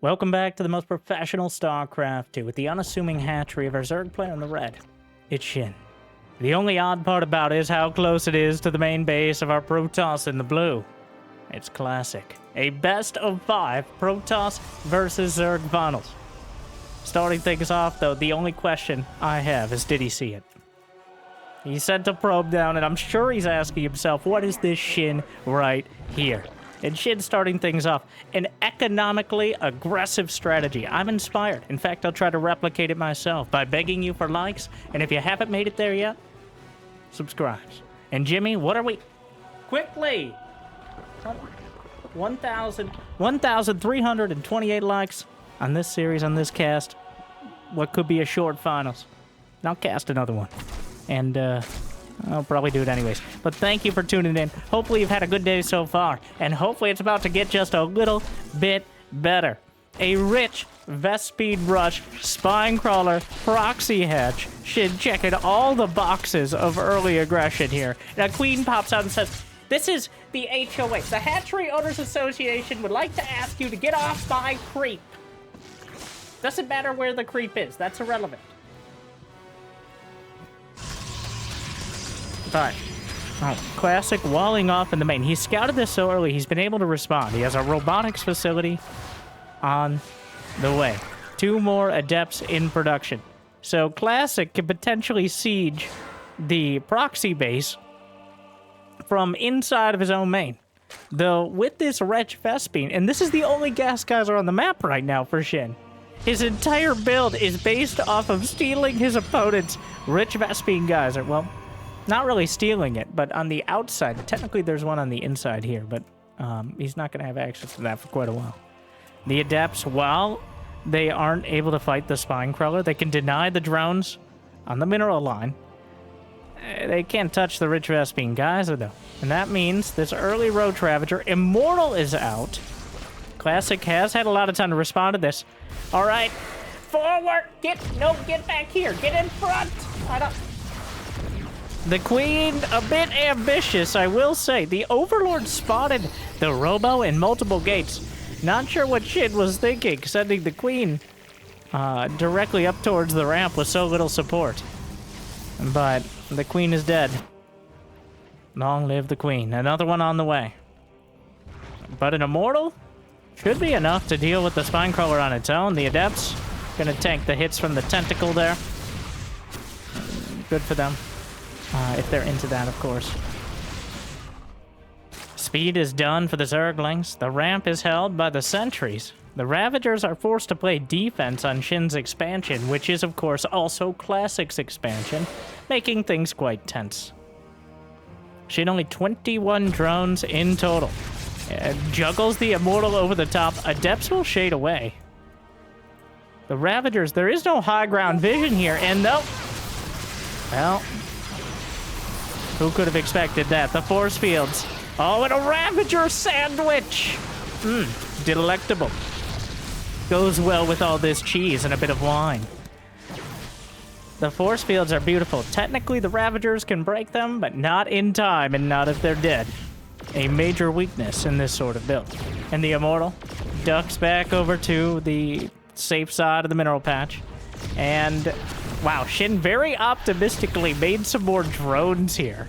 Welcome back to the most professional StarCraft 2 with the unassuming hatchery of our Zerg player in the red. It's SHIN. The only odd part about it is how close it is to the main base of our Protoss in the blue. It's classic. A best of 5 Protoss versus Zerg finals. Starting things off though, the only question I have is did he see it? He sent a probe down and I'm sure he's asking himself, what is this SHIN right here? And SHIN starting things off, an economically aggressive strategy. I'm inspired. In fact, I'll try to replicate it myself by begging you for likes. And if you haven't made it there yet, subscribe. And Jimmy, what are we... Quickly! 1,328 likes on this series, on this cast. What could be a short finals. And I'll cast another one. And, I'll probably do it anyways. But thank you for tuning in. Hopefully you've had a good day so far. And hopefully it's about to get just a little bit better. A rich Vespene Rush, Spine Crawler, Proxy Hatch should check in all the boxes of early aggression here. And a queen pops out and says, this is the HOA. The Hatchery Owners Association would like to ask you to get off my creep. Doesn't matter where the creep is. That's irrelevant. But, classic walling off in the main. He scouted this so early, he's been able to respond. He has a robotics facility on the way. 2 more adepts in production. So Classic can potentially siege the proxy base from inside of his own main. Though, with this wretch Vespene, and this is the only gas geyser on the map right now for SHIN. His entire build is based off of stealing his opponent's rich Vespene geyser. Well, not really stealing it, but on the outside. Technically, there's one on the inside here, but he's not going to have access to that for quite a while. The Adepts, while they aren't able to fight the Spine Crawler, they can deny the drones on the mineral line. They can't touch the rich Vespene geyser, though. And that means this early Roach Ravager, Immortal is out. Classic has had a lot of time to respond to this. All right, forward! Get back here! Get in front! The Queen, a bit ambitious, I will say. The Overlord spotted the Robo in multiple gates. Not sure what SHIN was thinking, sending the Queen directly up towards the ramp with so little support. But the Queen is dead. Long live the Queen. Another one on the way. But an Immortal should be enough to deal with the Spine Crawler on its own. The Adepts gonna tank the hits from the Tentacle there. Good for them. If they're into that, of course. Speed is done for the Zerglings. The ramp is held by the sentries. The Ravagers are forced to play defense on SHIN's expansion, which is, of course, also Classic's expansion, making things quite tense. SHIN only 21 drones in total. Juggles the Immortal over the top. Adepts will shade away. The Ravagers, there is no high ground vision here, and no... Well... Who could have expected that? The force fields. Oh, and a Ravager sandwich! Delectable. Goes well with all this cheese and a bit of wine. The force fields are beautiful. Technically, the Ravagers can break them, but not in time and not if they're dead. A major weakness in this sort of build. And the Immortal ducks back over to the safe side of the mineral patch. And... wow, SHIN very optimistically made some more drones here.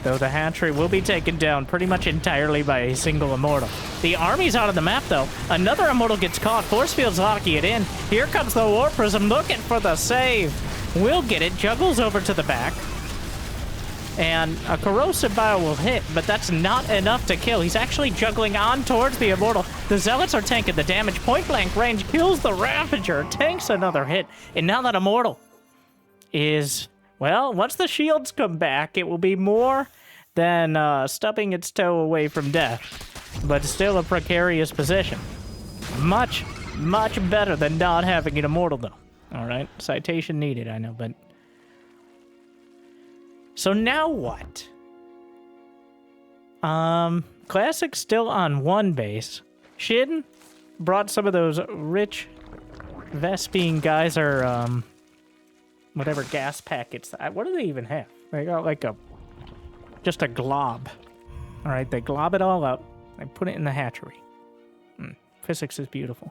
Though the hatchery will be taken down pretty much entirely by a single Immortal. The army's out of the map, though. Another Immortal gets caught. Force field's locking it in. Here comes the War Prism looking for the save. Will get it. Juggles over to the back. And a Corrosive Bio will hit, but that's not enough to kill. He's actually juggling on towards the Immortal. The Zealots are tanking the damage. Point-blank range kills the Ravager, tanks another hit. And now that Immortal is... well, once the shields come back, it will be more than stubbing its toe away from death. But still a precarious position. Much, much better than not having an Immortal, though. Alright, citation needed, I know, but... so now what? Classic's still on one base. SHIN brought some of those rich Vespene geyser, whatever gas packets. What do they even have? They got like just a glob. All right, they glob it all up. They put it in the hatchery. Physics is beautiful.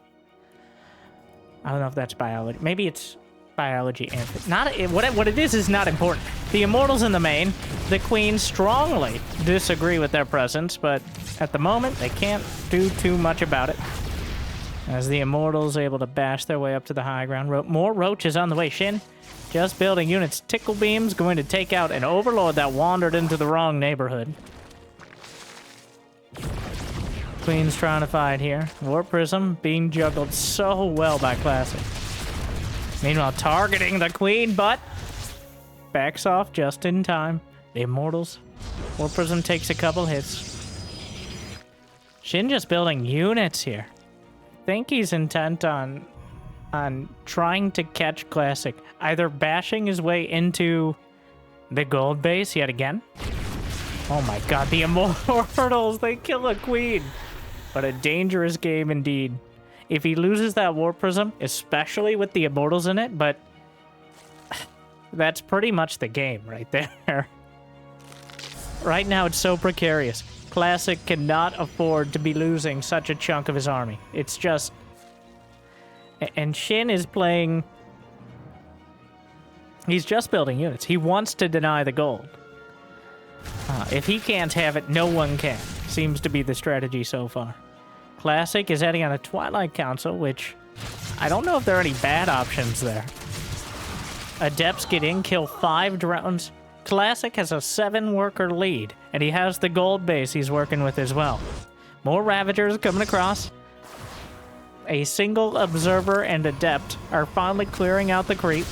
I don't know if that's biology. Maybe it's biology and not what it is not important. The Immortals in the main, the Queen strongly disagree with their presence, but at the moment they can't do too much about it. As the Immortals able to bash their way up to the high ground. More roaches on the way. Shin just building units. Tickle beams going to take out an Overlord that wandered into the wrong neighborhood. Queen's trying to fight here. Warp Prism being juggled so well by Classic. Meanwhile, targeting the Queen, but backs off just in time. The Immortals. Warp Prism takes a couple hits. Shin just building units here. I think he's intent on trying to catch Classic. Either bashing his way into the gold base yet again. Oh my god, the Immortals, they kill a Queen. But a dangerous game indeed. If he loses that Warp Prism, especially with the Immortals in it, but that's pretty much the game right there. Right now, it's so precarious. Classic cannot afford to be losing such a chunk of his army. It's just... And Shin is playing... He's just building units. He wants to deny the gold. If he can't have it, no one can. Seems to be the strategy so far. Classic is heading on a Twilight Council, which I don't know if there are any bad options there. Adepts get in, kill 5 drones. Classic has a 7-worker lead, and he has the gold base he's working with as well. More Ravagers coming across. A single Observer and Adept are finally clearing out the creep.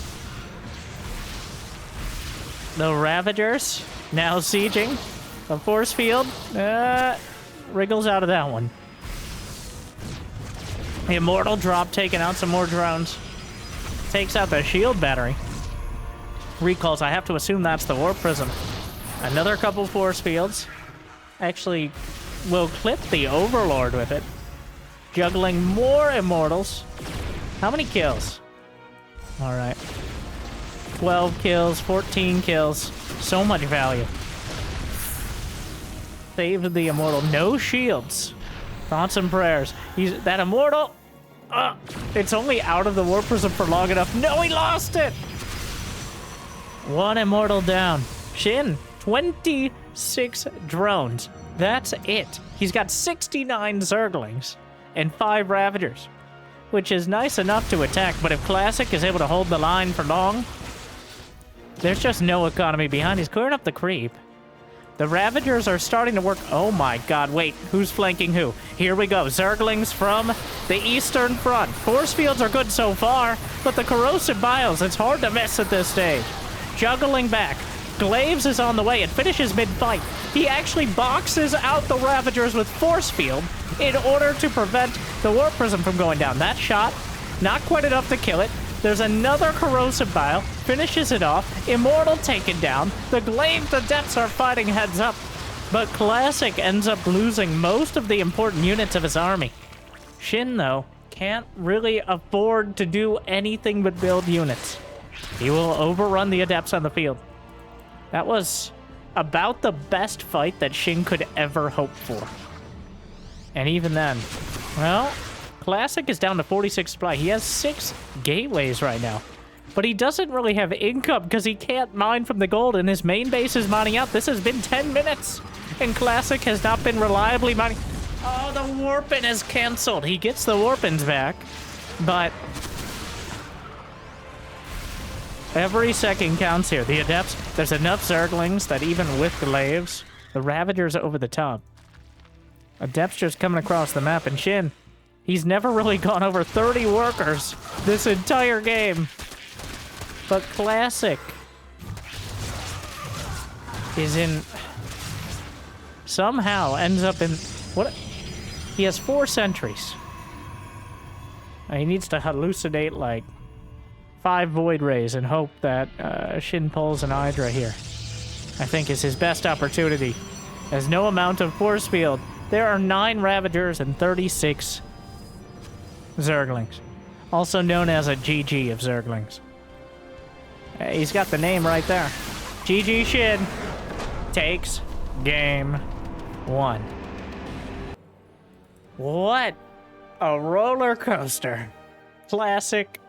The Ravagers now sieging. The force field wriggles out of that one. The Immortal drop taking out some more drones. Takes out the shield battery. Recalls, I have to assume that's the Warp Prism. Another couple force fields. Actually, will clip the Overlord with it. Juggling more Immortals. How many kills? Alright. 12 kills, 14 kills. So much value. Saved the Immortal. No shields. Thoughts and prayers. That Immortal... it's only out of the Warp Prism for long enough. No, he lost it! 1 Immortal down. Shin, 26 drones. That's it. He's got 69 Zerglings and 5 Ravagers, which is nice enough to attack, but if Classic is able to hold the line for long, there's just no economy behind. He's clearing up the creep. The Ravagers are starting to work. Oh my god, wait, who's flanking who? Here we go, Zerglings from the Eastern Front. Force fields are good so far, but the Corrosive Biles, it's hard to miss at this stage. Juggling back. Glaives is on the way. It finishes mid-fight. He actually boxes out the Ravagers with Force Field in order to prevent the Warp Prism from going down. That shot, not quite enough to kill it. There's another Corrosive Bile, finishes it off. Immortal taken down. The Glaive Adepts are fighting heads up. But Classic ends up losing most of the important units of his army. Shin, though, can't really afford to do anything but build units. He will overrun the Adepts on the field. That was about the best fight that Shin could ever hope for. And even then, well... Classic is down to 46 supply. He has 6 gateways right now. But he doesn't really have income because he can't mine from the gold and his main base is mining out. This has been 10 minutes and Classic has not been reliably mining. Oh, the Warpin is canceled. He gets the Warpins back, but every second counts here. The Adepts, there's enough Zerglings that even with Glaives, the Ravagers are over the top. Adepts just coming across the map and Shin, he's never really gone over 30 workers this entire game. But Classic is in... Somehow ends up in... What? He has 4 sentries. He needs to hallucinate like 5 Void Rays and hope that Shin pulls an Hydra here. I think is his best opportunity. Has no amount of force field. There are 9 Ravagers and 36 Zerglings, also known as a GG of Zerglings. He's got the name right there. GG Shin takes game 1. What A roller coaster. Classic.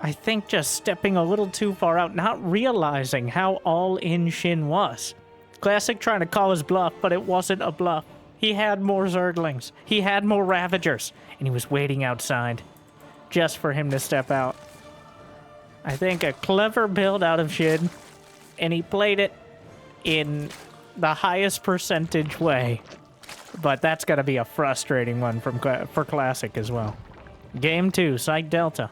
I think just stepping a little too far out, not realizing how all-in Shin was. Classic trying to call his bluff, but it wasn't a bluff. He had more Zerglings. He had more Ravagers. And he was waiting outside just for him to step out. I think a clever build out of Shin, and he played it in the highest percentage way. But that's going to be a frustrating one for Classic as well. Game 2, Psych Delta.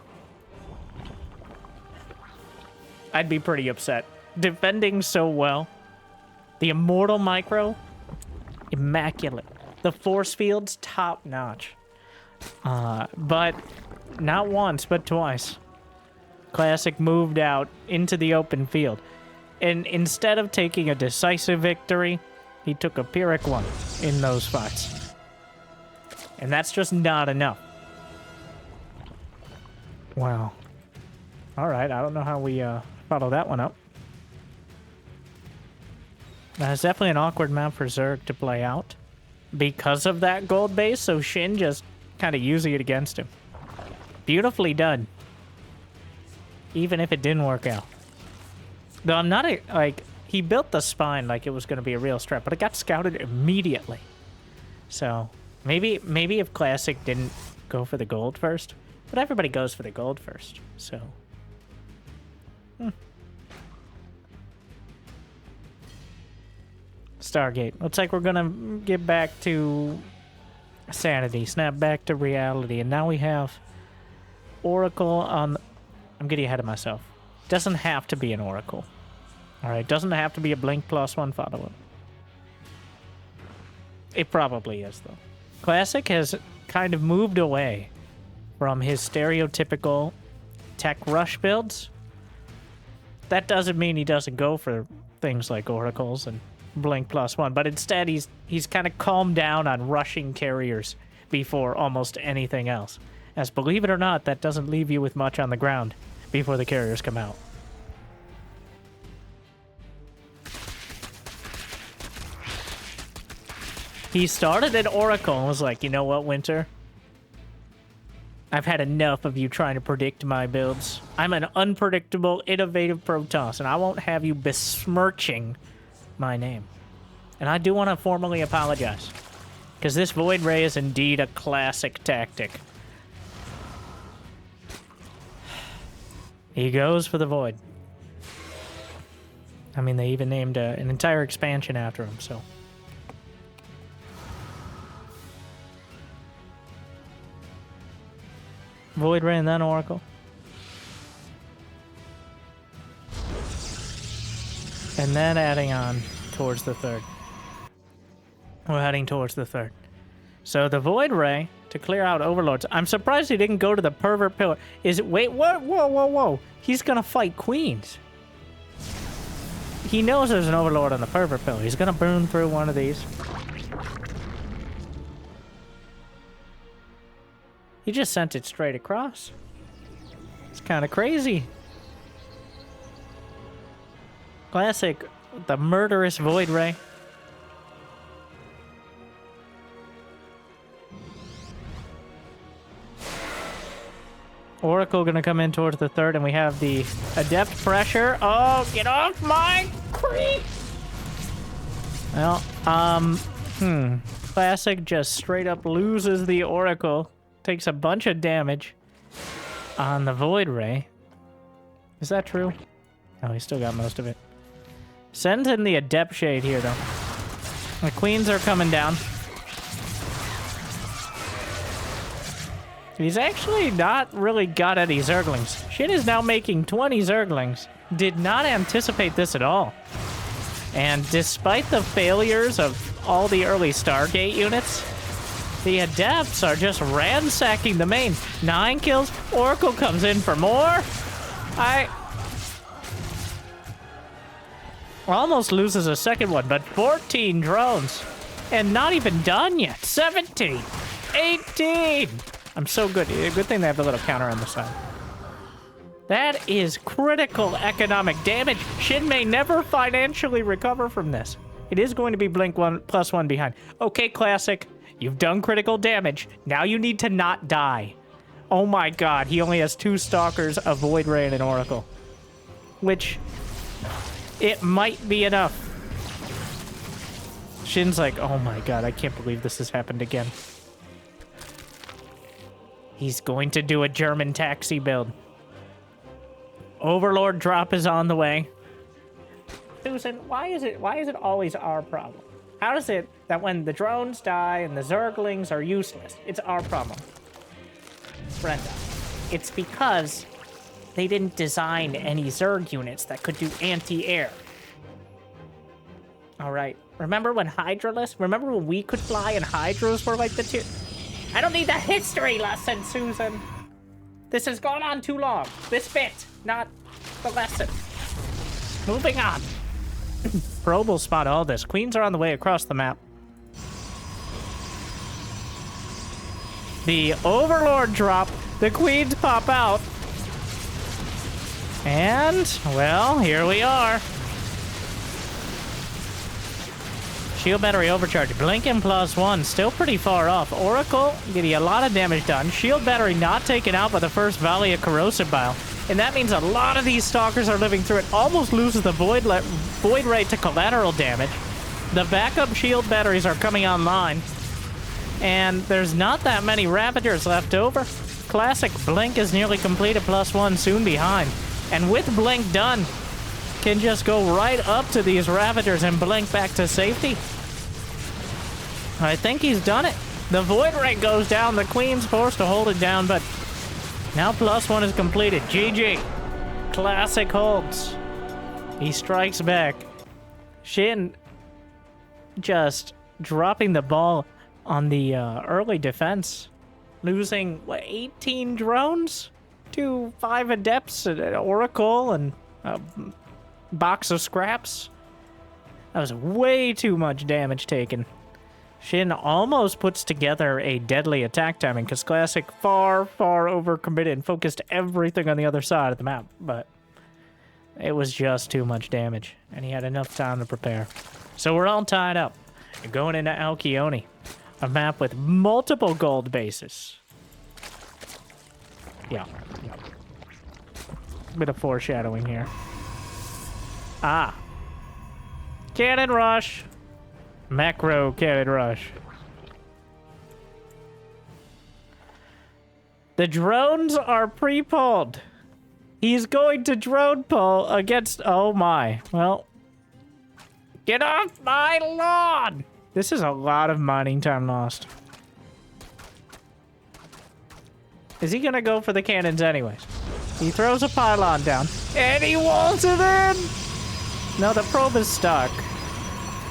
I'd be pretty upset. Defending so well. The Immortal Micro, immaculate. The force fields, top notch. But not once, but twice. Classic moved out into the open field. And instead of taking a decisive victory, he took a Pyrrhic one in those fights. And that's just not enough. Wow. Alright, I don't know how we follow that one up. It's definitely an awkward map for Zerg to play out because of that gold base, so Shin just kind of using it against him. Beautifully done. Even if it didn't work out. Though I'm not like, he built the spine like it was going to be a real strat, but it got scouted immediately. So maybe if Classic didn't go for the gold first, but everybody goes for the gold first, so. Stargate. Looks like we're gonna get back to sanity, snap back to reality, and now we have Oracle on. I'm getting ahead of myself. Doesn't have to be an Oracle. Alright, doesn't have to be a Blink +1 follow-up. It probably is, though. Classic has kind of moved away from his stereotypical tech rush builds. That doesn't mean he doesn't go for things like Oracles and Blink +1, but instead he's kind of calmed down on rushing carriers before almost anything else. As believe it or not, that doesn't leave you with much on the ground before the carriers come out. He started at Oracle and was like, you know what, Winter? I've had enough of you trying to predict my builds. I'm an unpredictable, innovative Protoss, and I won't have you besmirching my name. And I do want to formally apologize, because this Void Ray is indeed a classic tactic. He goes for the Void. I mean, they even named an entire expansion after him, so. Void Ray and then Oracle. And then adding on towards the third. We're heading towards the third. So the Void Ray to clear out Overlords. I'm surprised he didn't go to the Pervert Pillar. Is it... Wait, what? Whoa, whoa, whoa. He's gonna fight Queens. He knows there's an Overlord on the Pervert Pillar. He's gonna burn through one of these. He just sent it straight across. It's kind of crazy. Classic, the murderous Void Ray. Oracle gonna come in towards the third, and we have the Adept pressure. Oh, get off my creep! Well, Classic just straight up loses the Oracle. Takes a bunch of damage on the Void Ray. Is that true? Oh, he still got most of it. Sends in the Adept Shade here, though. The Queens are coming down. He's actually not really got any Zerglings. Shin is now making 20 Zerglings. Did not anticipate this at all. And despite the failures of all the early Stargate units, the Adepts are just ransacking the main. 9 kills. Oracle comes in for more. Almost loses a second one, but 14 drones. And not even done yet. 17. 18. I'm so good. Good thing they have the little counter on the side. That is critical economic damage. Shin may never financially recover from this. It is going to be Blink +1 behind. Okay, Classic. You've done critical damage. Now you need to not die. Oh my god, he only has 2 Stalkers, a Void Ray, and an Oracle. Which, it might be enough. Shin's like, oh my god, I can't believe this has happened again. He's going to do a German taxi build. Overlord drop is on the way. Susan, why is it always our problem? How is it that when the drones die and the Zerglings are useless, it's our problem? Brenda, it's because they didn't design any Zerg units that could do anti-air. All right. Remember when remember when we could fly and Hydras were like the two? I don't need that history lesson, Susan. This has gone on too long. This bit, not the lesson. Moving on. Probe will spot all this. Queens are on the way across the map. The Overlord drop. The Queens pop out. And, well, here we are. Shield battery overcharge. Blinking +1. Still pretty far off. Oracle getting a lot of damage done. Shield battery not taken out by the first volley of corrosive bile. And that means a lot of these Stalkers are living through it. Almost loses the Void Ray to collateral damage. The backup shield batteries are coming online. And there's not that many Ravagers left over. Classic Blink is nearly completed, +1 soon behind. And with Blink done, can just go right up to these Ravagers and Blink back to safety. I think he's done it. The Void Ray goes down. The Queen's forced to hold it down, but now +1 is completed. GG. Classic holds. He strikes back. Shin just dropping the ball on the early defense. Losing, what, 18 drones? To 5 Adepts, an Oracle, and a box of scraps. That was way too much damage taken. Shin almost puts together a deadly attack timing because Classic far overcommitted and focused everything on the other side of the map, but it was just too much damage, and he had enough time to prepare. So we're all tied up and going into Alkione, a map with multiple gold bases. Yeah. Bit of foreshadowing here. Ah. Cannon rush. Macro cannon rush. The drones are pre-pulled. He's going to drone pull against... Oh my. Well. Get off my lawn! This is a lot of mining time lost. Is he gonna go for the cannons anyways? He throws a pylon down. And he walls it in! No, the probe is stuck.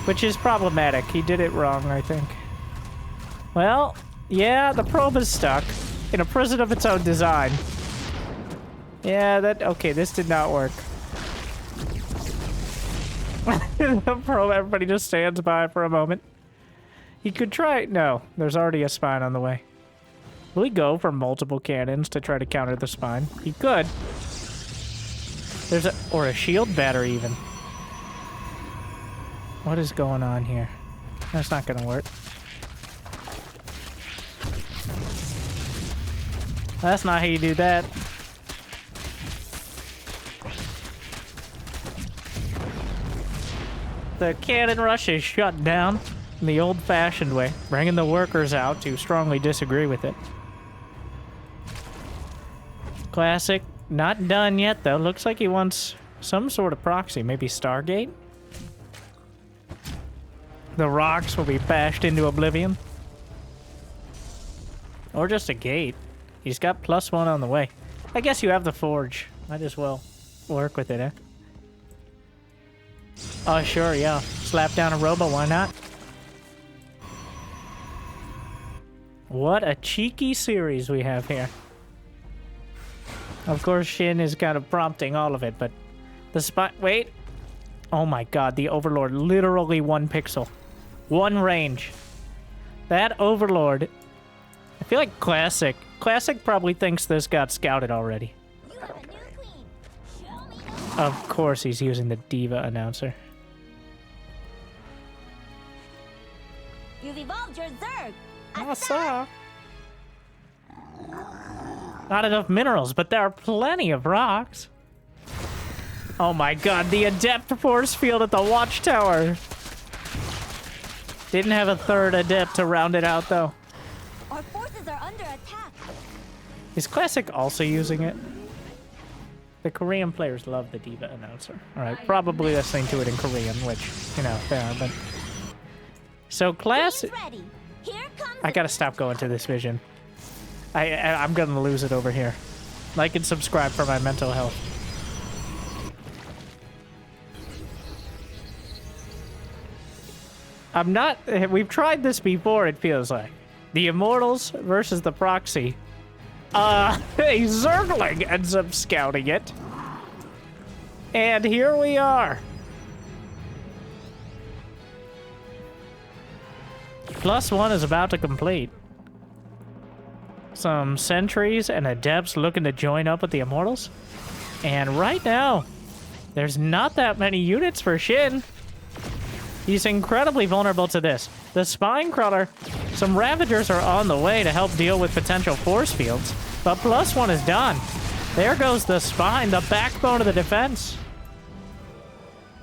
Which is problematic. He did it wrong, I think. Well, yeah, the probe is stuck. In a prison of its own design. Yeah, okay, this did not work. The probe, everybody just stands by for a moment. He could try... No, there's already a spine on the way. Will he go for multiple cannons to try to counter the spine? He could. Or a shield battery even. What is going on here? That's not gonna work. That's not how you do that. The cannon rush is shut down in the old-fashioned way, bringing the workers out to strongly disagree with it. Classic, not done yet though. Looks like he wants some sort of proxy, maybe Stargate? The rocks will be bashed into oblivion. Or just a gate. He's got +1 on the way. I guess you have the forge. Might as well work with it, eh? Oh, sure, yeah. Slap down a robo, why not? What a cheeky series we have here. Of course, Shin is kind of prompting all of it, but the spot... Wait. Oh my god, the Overlord. Literally 1 pixel. 1 range. That Overlord... I feel like Classic probably thinks this got scouted already. Of course he's using the Diva announcer. You've evolved your Zerg! I saw. Not enough minerals, but there are plenty of rocks. Oh my god, the adept force field at the watchtower. Didn't have a third adept to round it out, though. Our forces are under attack. Is Classic also using it? The Korean players love the Diva announcer. Alright, probably listening to it in Korean, which, you know, fair, but... So, Classic... I gotta stop going to this vision. I'm gonna lose it over here. Like and subscribe for my mental health. I'm not... We've tried this before, it feels like. The Immortals versus the Proxy. A Zergling ends up scouting it. And here we are. +1 is about to complete. Some sentries and adepts looking to join up with the Immortals. And right now, there's not that many units for SHIN. He's incredibly vulnerable to this. The Spine Crawler, some Ravagers are on the way to help deal with potential force fields, but +1 is done. There goes the Spine, the backbone of the defense.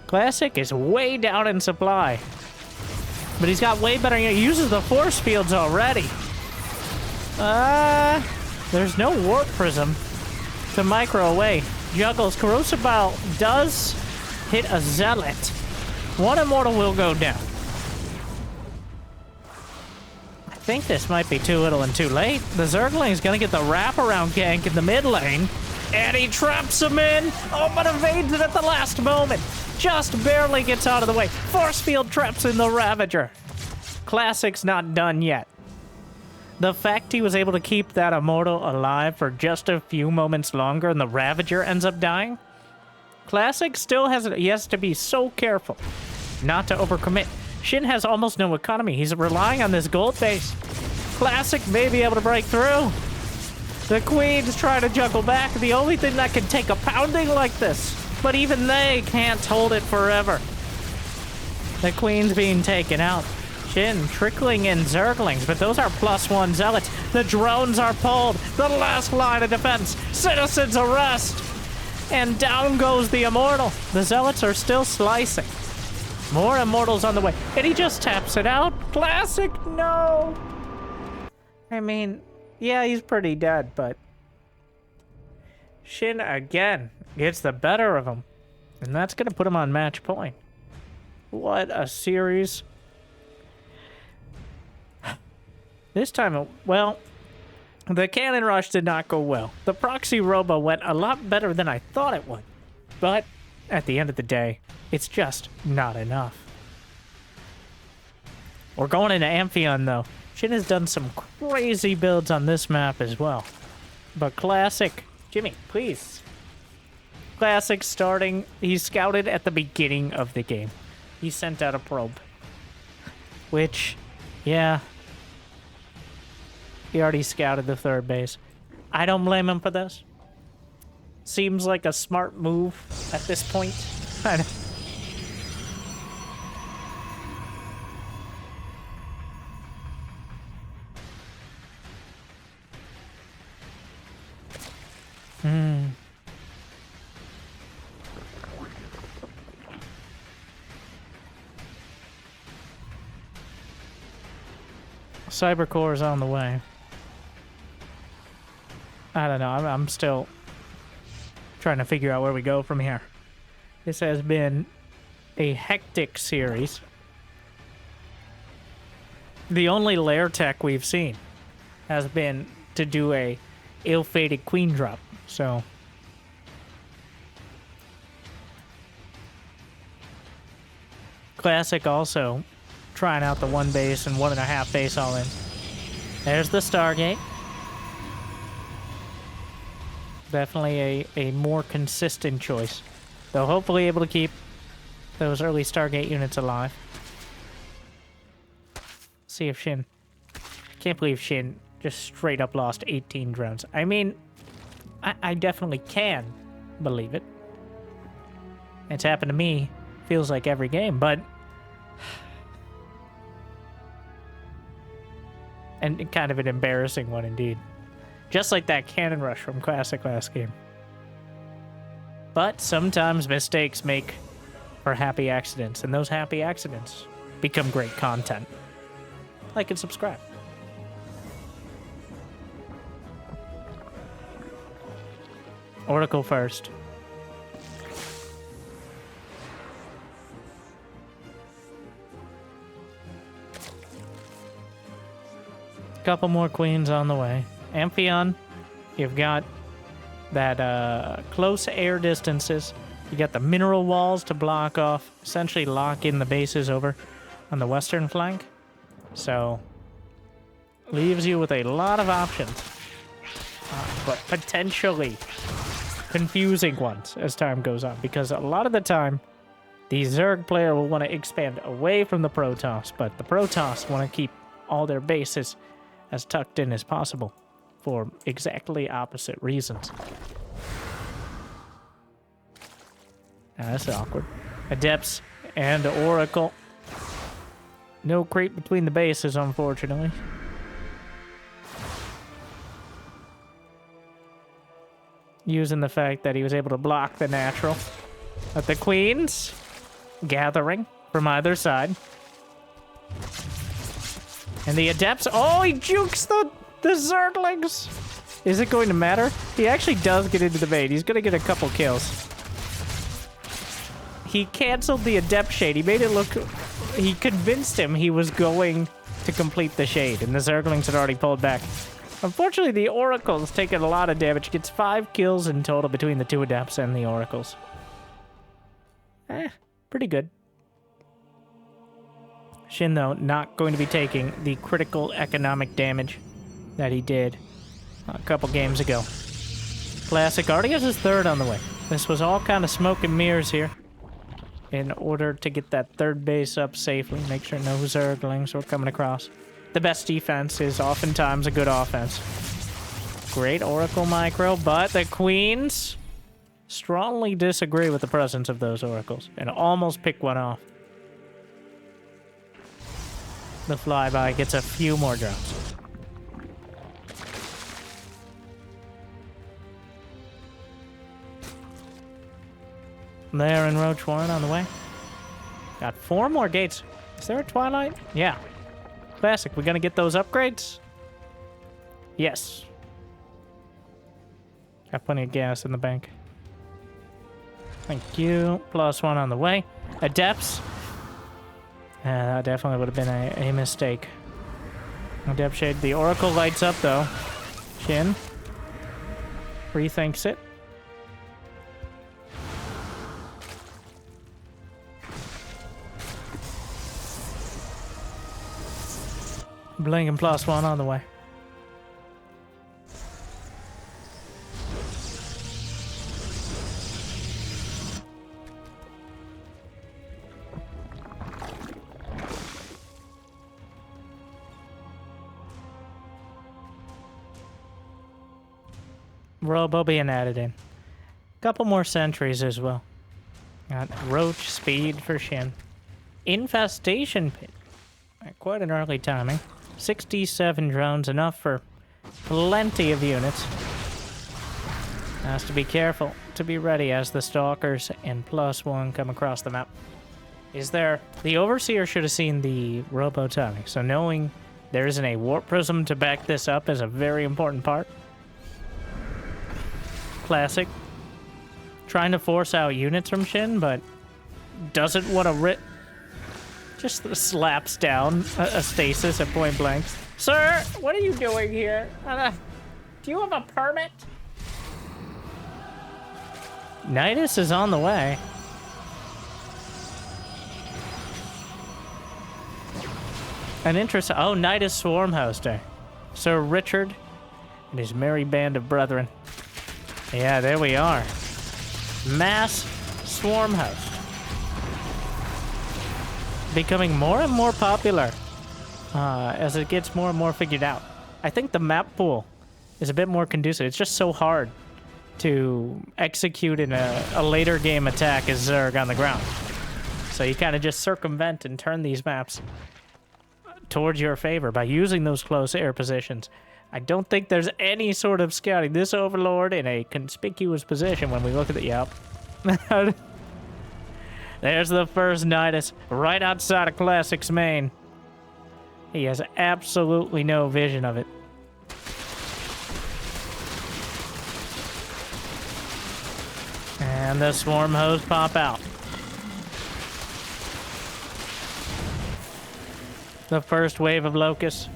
Classic is way down in supply, but he's got way better. He uses the force fields already. There's no Warp Prism to micro away. Juggles. Corrosive Bile does hit a Zealot. One Immortal will go down. I think this might be too little and too late. The Zergling's gonna get the wraparound gank in the mid lane, and he traps him in. Oh, but evades it at the last moment. Just barely gets out of the way. Force field traps in the Ravager. Classic's not done yet. The fact he was able to keep that Immortal alive for just a few moments longer and the Ravager ends up dying. Classic still has he has to be so careful not to overcommit. SHIN has almost no economy. He's relying on this gold base. Classic may be able to break through. The Queen's trying to juggle back. The only thing that can take a pounding like this. But even they can't hold it forever. The Queen's being taken out. SHIN trickling in Zerglings, but those are +1 Zealots. The drones are pulled. The last line of defense. Citizens arrest. And down goes the Immortal. The Zealots are still slicing. More Immortals on the way. And he just taps it out. Classic, no. I mean, yeah, he's pretty dead, but... SHIN again gets the better of him. And that's going to put him on match point. What a series. This time, well... The cannon rush did not go well. The proxy robo went a lot better than I thought it would. But at the end of the day, it's just not enough. We're going into Amphion, though. SHIN has done some crazy builds on this map as well. But Classic... Jimmy, please. Classic starting... He scouted at the beginning of the game. He sent out a probe. Which, yeah... He already scouted the third base. I don't blame him for this. Seems like a smart move at this point. Cybercore is on the way. I don't know. I'm still trying to figure out where we go from here. This has been a hectic series. The only lair tech we've seen has been to do a ill-fated queen drop. So Classic also trying out the 1 base and 1.5 base all in. There's the Stargate. Definitely a more consistent choice. Though hopefully able to keep those early Stargate units alive. See if SHIN... Can't believe SHIN just straight up lost 18 drones. I mean, I definitely can believe it. It's happened to me, feels like every game, but... And kind of an embarrassing one indeed. Just like that cannon rush from Classic last game. But sometimes mistakes make for happy accidents, and those happy accidents become great content. Like and subscribe. Oracle first. Couple more queens on the way. Amphion, you've got that close air distances. You got the mineral walls to block off, essentially lock in the bases over on the western flank. So, leaves you with a lot of options, but potentially confusing ones as time goes on, because a lot of the time, the Zerg player will want to expand away from the Protoss, but the Protoss want to keep all their bases as tucked in as possible for exactly opposite reasons. Now, that's awkward. Adepts and Oracle. No creep between the bases, unfortunately. Using the fact that he was able to block the natural. But the queens gathering from either side. And the adepts, oh, he jukes the Zerglings. Is it going to matter? He actually does get into the bait. He's going to get a couple kills. He canceled the adept shade. He made it look, he convinced him he was going to complete the shade, and the Zerglings had already pulled back. Unfortunately, the Oracle's taken a lot of damage. Gets 5 kills in total between the two adepts and the Oracles. Pretty good. SHIN, though, not going to be taking the critical economic damage that he did a couple games ago. Classic already has his third on the way. This was all kind of smoke and mirrors here in order to get that third base up safely. Make sure no Zerglings were coming across. The best defense is oftentimes a good offense. Great Oracle micro, but the Queens strongly disagree with the presence of those Oracles and almost pick one off. The flyby gets a few more drops. There and Roach Warren on the way. Got 4 more gates. Is there a Twilight? Yeah. Classic. We gonna get those upgrades? Yes. Got plenty of gas in the bank. Thank you. +1 on the way. Adepts. That definitely would have been a mistake. Adept Shade. The Oracle lights up, though. SHIN rethinks it. Blinking +1 on the way. Robo being added in. Couple more sentries as well. Got Roach speed for SHIN. Infestation pit. Quite an early timing. 67 drones, enough for plenty of units. Has to be careful to be ready as the Stalkers and +1 come across the map. Is there... The Overseer should have seen the Robo timing, so knowing there isn't a Warp Prism to back this up is a very important part. Classic. Trying to force out units from SHIN, but doesn't want to just slaps down a stasis at point blank. Sir, what are you doing here? Do you have a permit? Nidus is on the way. An interesting... Oh, Nidus Swarm Hoster. Sir Richard and his merry band of brethren. Yeah, there we are. Mass Swarm Host. Becoming more and more popular as it gets more and more figured out. I think the map pool is a bit more conducive. It's just so hard to execute in a later game attack as Zerg on the ground. So you kind of just circumvent and turn these maps towards your favor by using those close air positions. I don't think there's any sort of scouting. This Overlord in a conspicuous position when we look at the... Yep. There's the first Nidus right outside of Classic's main. He has absolutely no vision of it. And the swarm host pop out. The first wave of locusts.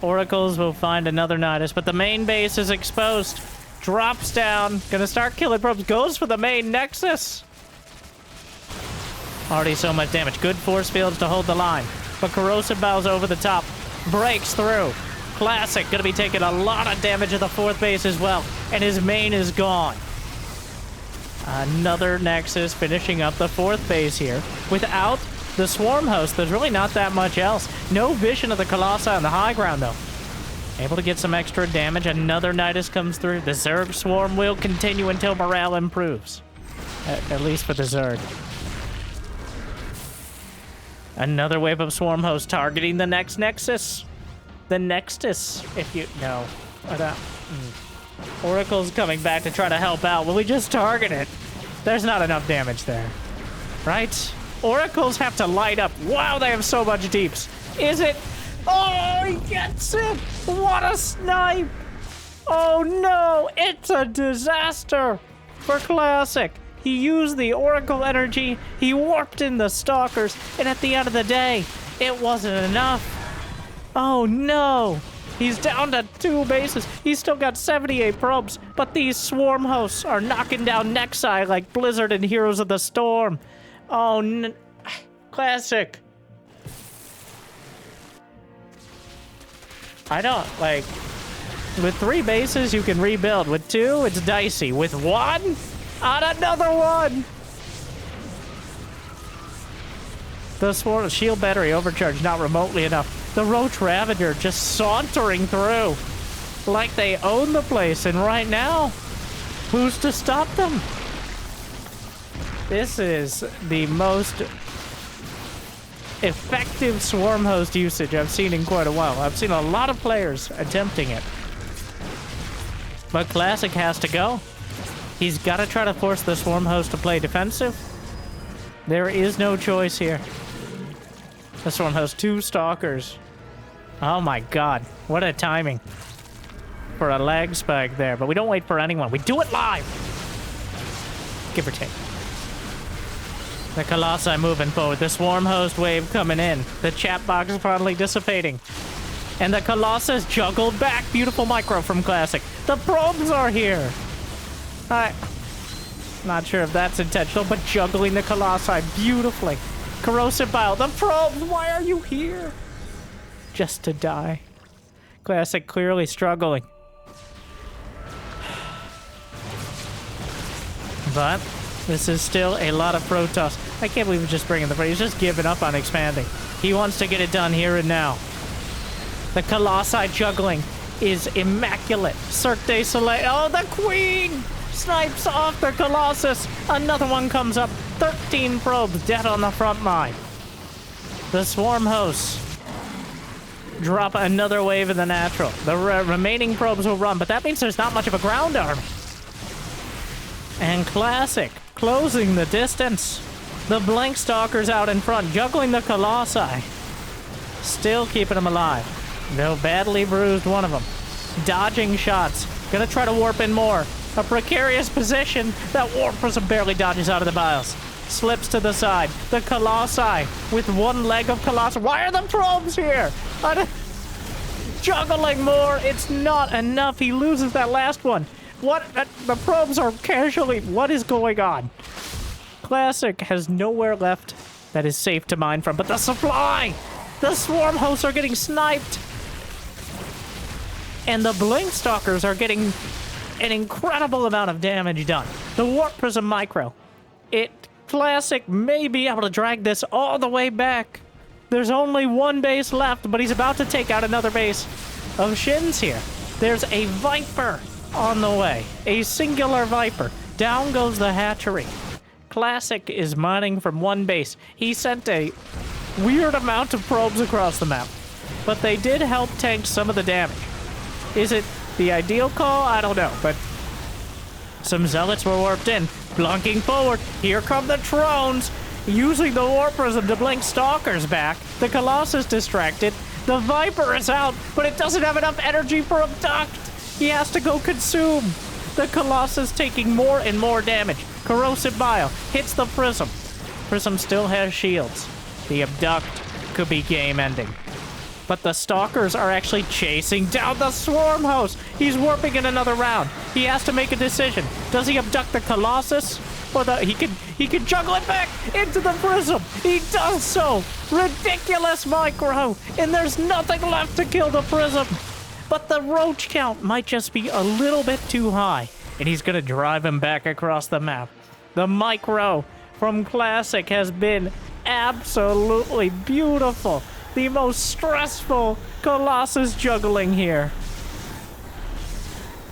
Oracles will find another Nidus, but the main base is exposed. Drops down. Gonna start killing probes. Goes for the main Nexus. Already so much damage. Good force fields to hold the line. But Corrosive Bow's over the top. Breaks through. Classic gonna be taking a lot of damage at the fourth base as well. And his main is gone. Another Nexus finishing up the fourth base here. Without the Swarm Host, there's really not that much else. No vision of the Colossi on the high ground, though. Able to get some extra damage. Another Nidus comes through. The Zerg Swarm will continue until morale improves. At least for the Zerg. Another wave of Swarm Host targeting the next Nexus. The Nexus, if you... No. Oracle's coming back to try to help out. Will we just target it? There's not enough damage there. Right? Oracles have to light up. Wow, they have so much deeps. Is it? Oh, he gets it! What a snipe! Oh no, it's a disaster for Classic. He used the Oracle energy, he warped in the Stalkers, and at the end of the day, it wasn't enough. Oh no! He's down to 2 bases. He's still got 78 probes, but these swarm hosts are knocking down Nexi like Blizzard and Heroes of the Storm. Oh, Classic. I don't, like... With 3 bases, you can rebuild. With 2, it's dicey. With 1? On another one! The Swarm Shield Battery overcharged not remotely enough. The Roach Ravager just sauntering through like they own the place, and right now, who's to stop them? This is the most effective Swarm Host usage I've seen in quite a while. I've seen a lot of players attempting it. But Classic has to go. He's got to try to force the Swarm Host to play defensive. There is no choice here. The Swarm Host, 2 Stalkers. Oh my god, what a timing for a lag spike there. But we don't wait for anyone. We do it live! Give or take. The Colossi moving forward. The Swarm Host wave coming in. The chat box is finally dissipating. And the Colossus juggled back. Beautiful micro from Classic. The probes are here! Not sure if that's intentional, but juggling the Colossi beautifully. Corrosive Bile, the probes, why are you here? Just to die. Classic clearly struggling. But this is still a lot of Protoss. I can't believe he's just bringing the... He's just giving up on expanding. He wants to get it done here and now. The Colossi juggling is immaculate. Cirque du Soleil. Oh, the Queen! Snipes off the Colossus. Another one comes up. 13 probes dead on the front line. The Swarm Hosts drop another wave of the natural. The remaining probes will run, but that means there's not much of a ground army. And Classic closing the distance. The Blank Stalkers out in front, juggling the Colossi. Still keeping them alive. Though badly bruised one of them. Dodging shots. Gonna try to warp in more. A precarious position. That warp person barely dodges out of the biles. Slips to the side. The Colossi with 1 leg of Colossi. Why are the probes here? Juggling more. It's not enough. He loses that last one. What? The probes are casually... What is going on? Classic has nowhere left that is safe to mine from. But the supply! The Swarm Hosts are getting sniped. And the Blink Stalkers are getting an incredible amount of damage done. The Warp Prism Micro. Classic may be able to drag this all the way back. There's only 1 base left, but he's about to take out another base of SHINs here. There's a Viper on the way. A singular Viper. Down goes the hatchery. Classic is mining from 1 base. He sent a weird amount of probes across the map. But they did help tank some of the damage. Is it the ideal call? I don't know, but some zealots were warped in. Blunking forward. Here come the drones. Using the warp prism to blink stalkers back. The Colossus distracted. The Viper is out, but it doesn't have enough energy for Abduct. He has to go consume. The Colossus taking more and more damage. Corrosive Bile hits the Prism. Prism still has shields. The Abduct could be game ending. But the Stalkers are actually chasing down the Swarm Host. He's warping in another round. He has to make a decision. Does he abduct the Colossus? Or he can juggle it back into the Prism. He does so. Ridiculous micro. And there's nothing left to kill the Prism. But the Roach count might just be a little bit too high. And he's going to drive him back across the map. The micro from Classic has been absolutely beautiful. The most stressful Colossus juggling here.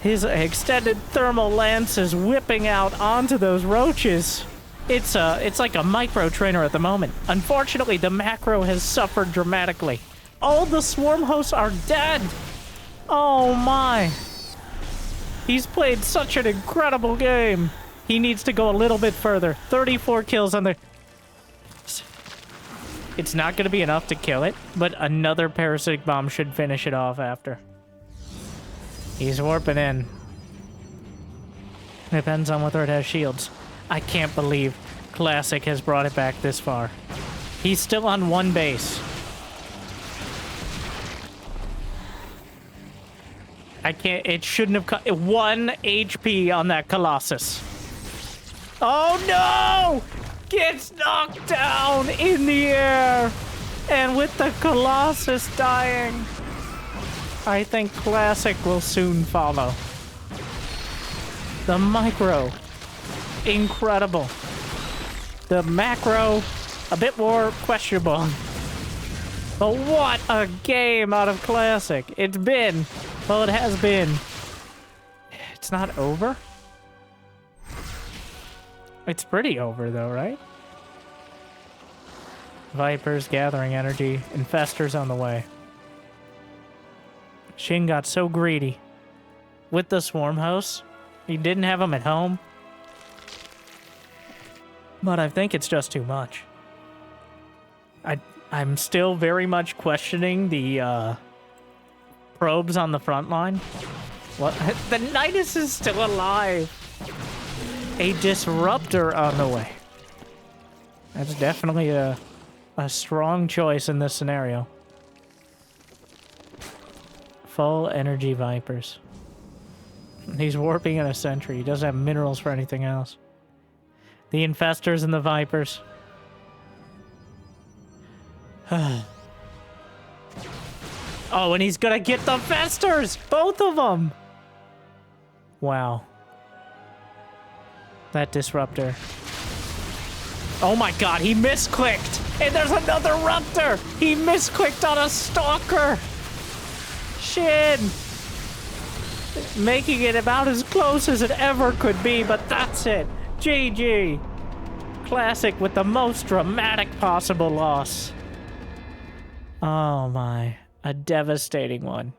His extended thermal lance is whipping out onto those roaches. It's like a micro trainer at the moment. Unfortunately, the macro has suffered dramatically. All the swarm hosts are dead. Oh my. He's played such an incredible game. He needs to go a little bit further. 34 kills on the... It's not going to be enough to kill it, but another parasitic bomb should finish it off after. He's warping in. Depends on whether it has shields. I can't believe Classic has brought it back this far. He's still on one base. I can't... It shouldn't have cut... 1 HP on that Colossus. Oh no! Gets knocked down in the air. And with the Colossus dying, I think Classic will soon follow. The micro, incredible. The macro, a bit more questionable. But what a game out of Classic. It's been, well, it has been. It's not over? It's pretty over, though, right? Vipers gathering energy. Infestors on the way. SHIN got so greedy with the Swarm House. He didn't have them at home. But I think it's just too much. I'm still very much questioning the probes on the front line. What? The Nidus is still alive. A disruptor on the way. That's definitely a strong choice in this scenario. Full energy Vipers. He's warping in a sentry. He doesn't have minerals for anything else. The Infestors and the Vipers. Oh, and he's gonna get the Festers! Both of them! Wow. That disruptor. Oh my god, he misclicked! And there's another Ruptor! He misclicked on a Stalker! SHIN! Making it about as close as it ever could be, but that's it. GG. Classic with the most dramatic possible loss. Oh my. A devastating one.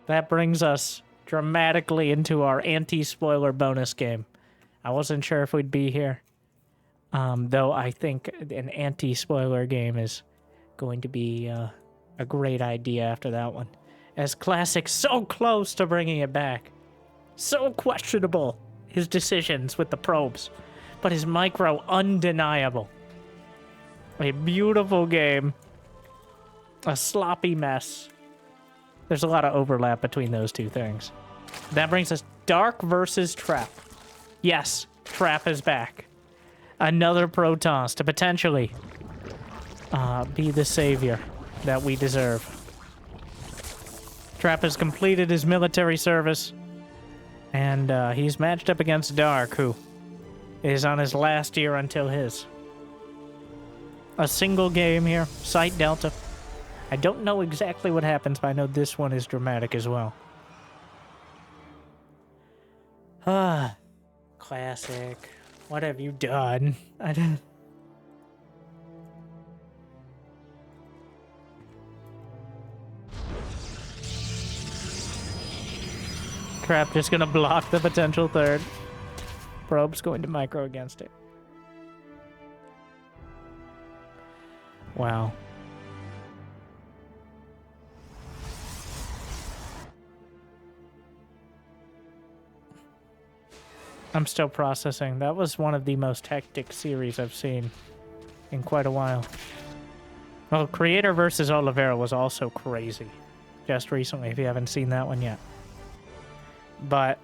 That brings us dramatically into our anti-spoiler bonus game. I wasn't sure if we'd be here. Though I think an anti-spoiler game is going to be a great idea after that one. As Classic so close to bringing it back. So questionable, his decisions with the probes. But his micro undeniable. A beautiful game. A sloppy mess. There's a lot of overlap between those two things. That brings us Dark versus Trap. Yes, Trap is back. Another Protoss to potentially be the savior that we deserve. Trap has completed his military service, and he's matched up against Dark, who is on his last year until his. A single game here, Site Delta. I don't know exactly what happens, but I know this one is dramatic as well. Ah, Classic. What have you done? Trap just gonna block the potential third. Probe's going to micro against it. Wow. I'm still processing. That was one of the most hectic series I've seen in quite a while. Well, Creator versus Oliveira was also crazy. Just recently, if you haven't seen that one yet. But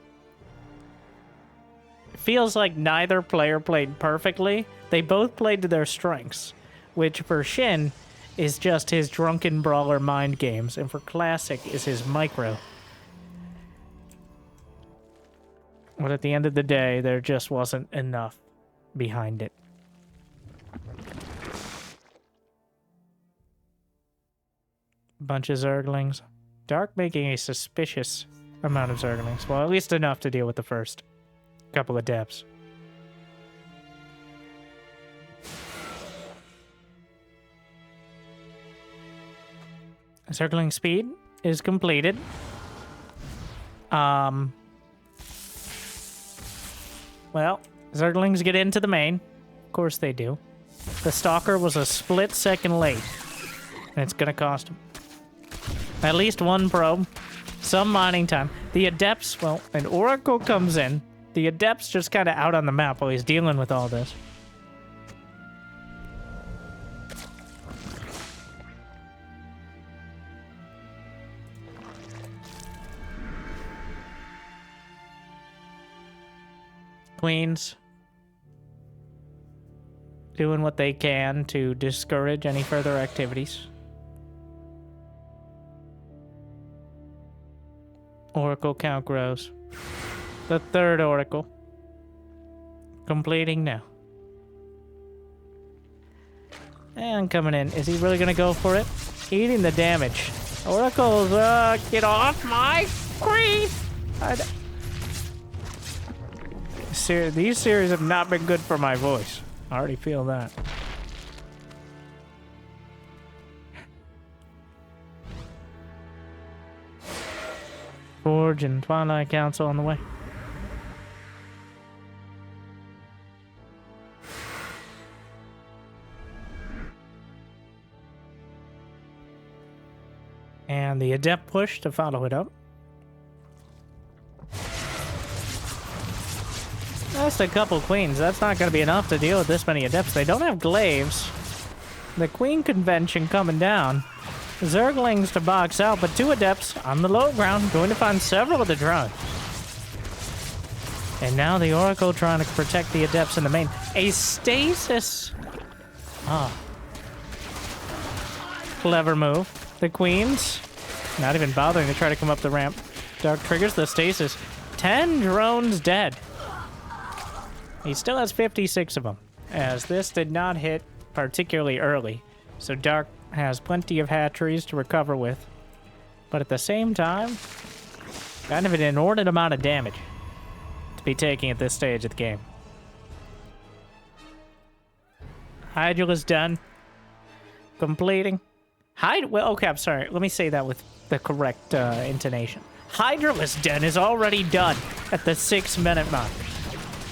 it feels like neither player played perfectly. They both played to their strengths, which for SHIN is just his drunken brawler mind games, and for Classic is his micro. But at the end of the day, there just wasn't enough behind it. Bunch of Zerglings. Dark making a suspicious amount of Zerglings. Well, at least enough to deal with the first couple of depths. Zergling speed is completed. Well, Zerglings get into the main. Of course they do. The Stalker was a split second late. And it's gonna cost him at least one probe, some mining time. The Adepts, well, an Oracle comes in. The Adepts just kind of out on the map while he's dealing with all this. Queens doing what they can to discourage any further activities. Oracle count grows. The third Oracle completing now. And coming in. Is he really going to go for it? Eating the damage. Oracles, get off my queen! These series have not been good for my voice. I already feel that. Forge and Twilight Council on the way. And the Adept push to follow it up. Just a couple queens. That's not going to be enough to deal with this many Adepts. They don't have glaives. The Queen Convention coming down. Zerglings to box out, but two Adepts on the low ground, going to find several of the drones. And now the Oracle trying to protect the Adepts in the main. A stasis. Ah. Clever move. The Queens, not even bothering to try to come up the ramp. Dark triggers the stasis. 10 drones dead. He still has 56 of them, as this did not hit particularly early. So Dark has plenty of hatcheries to recover with. But at the same time, kind of an inordinate amount of damage to be taking at this stage of the game. Hydra is done. Completing. Well, okay, I'm sorry. Let me say that with the correct intonation. Hydralisk Den is already done at the 6-minute mark.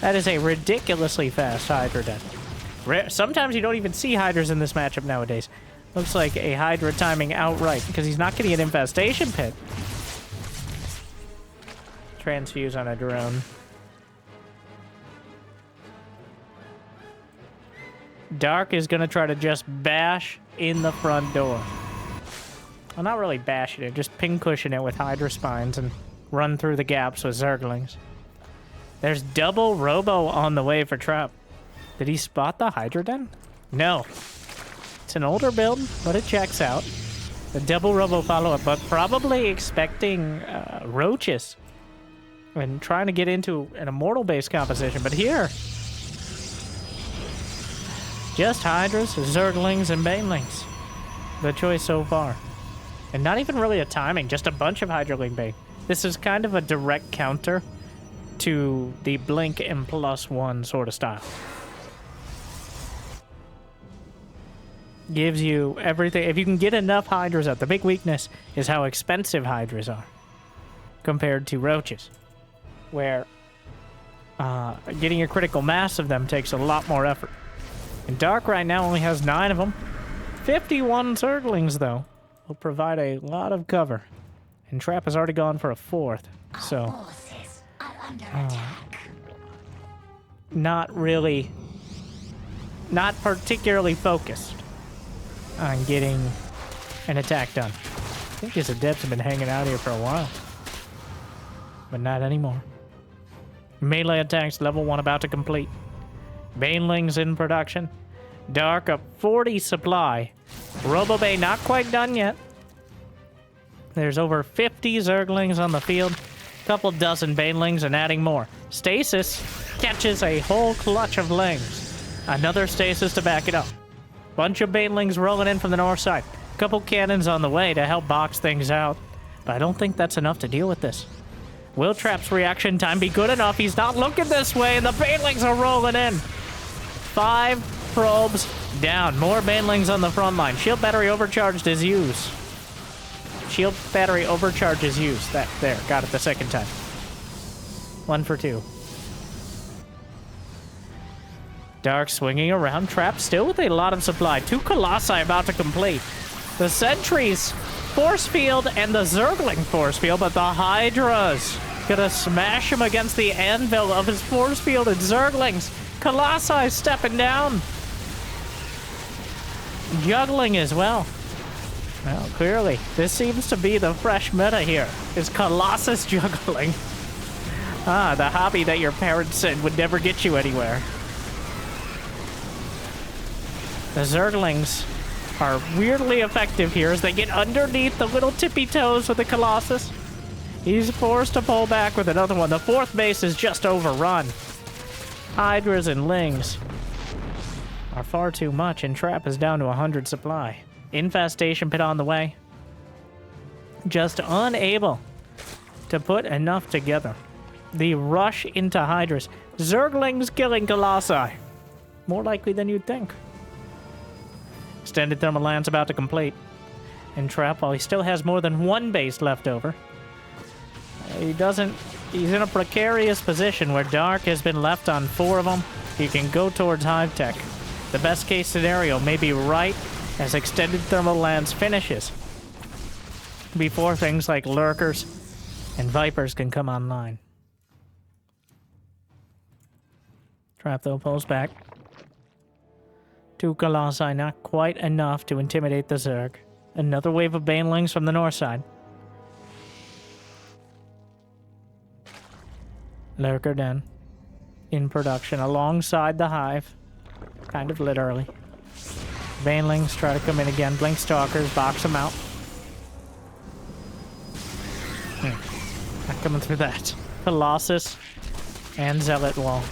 That is a ridiculously fast Hydra Den. Sometimes you don't even see Hydras in this matchup nowadays. Looks like a Hydra timing outright because he's not getting an infestation pit. Transfuse on a drone. Dark is going to try to just bash in the front door. Well, not really bashing it, just pin cushion it with Hydra spines and run through the gaps with Zerglings. There's double Robo on the way for Trap. Did he spot the Hydra Den? No. It's an older build, but it checks out. The double Robo follow-up, but probably expecting Roaches and trying to get into an Immortal-based composition. But here, just Hydras, Zerglings, and Banelings. The choice so far. And not even really a timing, just a bunch of Hydraling Bane. This is kind of a direct counter to the blink and +1 sort of style. Gives you everything. If you can get enough Hydras out, the big weakness is how expensive Hydras are compared to Roaches. where getting a critical mass of them takes a lot more effort. And Dark right now only has 9 of them. 51 Zerglings, though, will provide a lot of cover. And Trap has already gone for a 4th, so... not particularly focused on getting an attack done. I think his adepts have been hanging out here for a while. But not anymore. Melee attacks level 1 about to complete. Banelings in production. Dark up 40 supply. Robobay not quite done yet. There's over 50 Zerglings on the field. Couple dozen Banelings and adding more. Stasis catches a whole clutch of Lings. Another Stasis to back it up. Bunch of Banelings rolling in from the north side. Couple cannons on the way to help box things out. But I don't think that's enough to deal with this. Will Trap's reaction time be good enough? He's not looking this way, and the Banelings are rolling in. 5 probes down. More Banelings on the front line. Shield battery overcharged is used. Shield battery overcharge is used. There, got it the second time. 1 for 2. Dark swinging around. Trap still with a lot of supply. 2 Colossi about to complete. The Sentries force field and the Zergling force field, but the Hydras gonna smash him against the anvil of his force field and Zerglings. Colossi stepping down. Juggling as well. Well, clearly, this seems to be the fresh meta here, is Colossus juggling. The hobby that your parents said would never get you anywhere. The Zerglings are weirdly effective here as they get underneath the little tippy toes of the Colossus. He's forced to pull back with another one. The 4th base is just overrun. Hydras and Lings are far too much, and Trap is down to 100 supply. Infestation pit on the way. Just unable to put enough together. The rush into Hydras. Zerglings killing Colossi. More likely than you'd think. Extended thermal lance about to complete. And Trap, while he still has more than 1 base left over, he's in a precarious position where Dark has been left on 4 of them. He can go towards Hive Tech. The best case scenario may be right as extended thermal lance finishes before things like Lurkers and Vipers can come online. Trap, though, pulls back. 2 Colossi, not quite enough to intimidate the Zerg. Another wave of Banelings from the north side. Lurker Den in production alongside the Hive. Kind of literally. Banelings try to come in again. Blink Stalkers, box them out. Not coming through that. Colossus and Zealot Wall.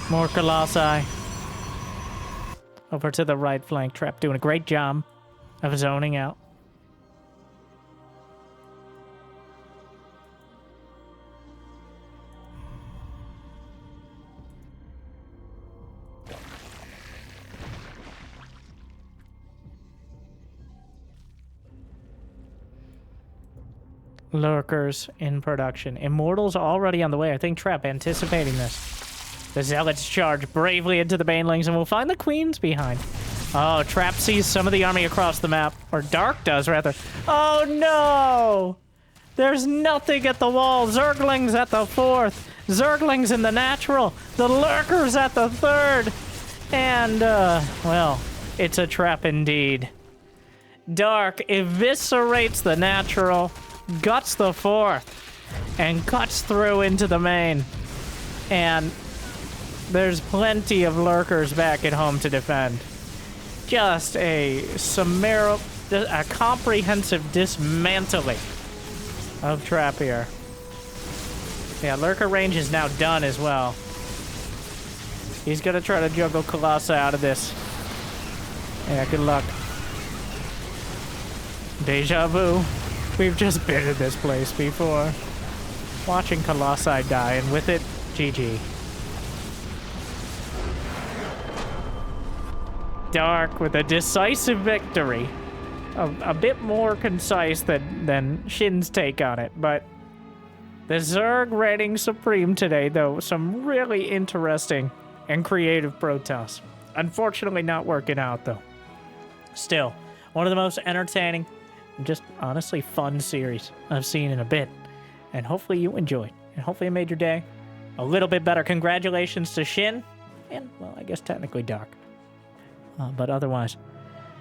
More Colossi. Over to the right flank. Trap doing a great job of zoning out. Lurkers in production. Immortals already on the way. I think Trap anticipating this. The Zealots charge bravely into the Banelings, and we'll find the Queens behind. Oh, Trap sees some of the army across the map. Or Dark does, rather. Oh, no! There's nothing at the wall. Zerglings at the 4th. Zerglings in the natural. The Lurkers at the 3rd. And, well, it's a trap indeed. Dark eviscerates the natural, guts the 4th, and cuts through into the main. And there's plenty of Lurkers back at home to defend. Just a comprehensive dismantling of Trap here. Yeah, Lurker range is now done as well. He's gonna try to juggle Colossi out of this. Yeah, good luck. Deja vu. We've just been in this place before. Watching Colossi die, and with it, GG. Dark with a decisive victory a bit more concise than Shin's take on it, but the Zerg reigning supreme today, though, some really interesting and creative Protoss. Unfortunately not working out, though. Still, one of the most entertaining and just honestly fun series I've seen in a bit. And hopefully you enjoyed, and hopefully it made your day a little bit better. Congratulations to Shin, and, well, I guess technically Dark. But otherwise,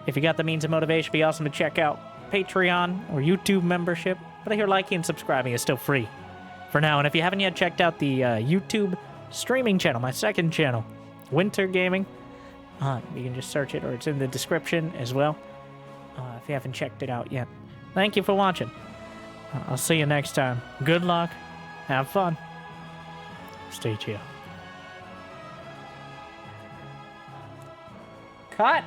if you got the means and motivation, it'd be awesome to check out Patreon or YouTube membership. But I hear liking and subscribing is still free for now. And if you haven't yet checked out the YouTube streaming channel, my second channel, Winter Gaming, you can just search it, or it's in the description as well, if you haven't checked it out yet. Thank you for watching. I'll see you next time. Good luck. Have fun. Stay chill. Cut!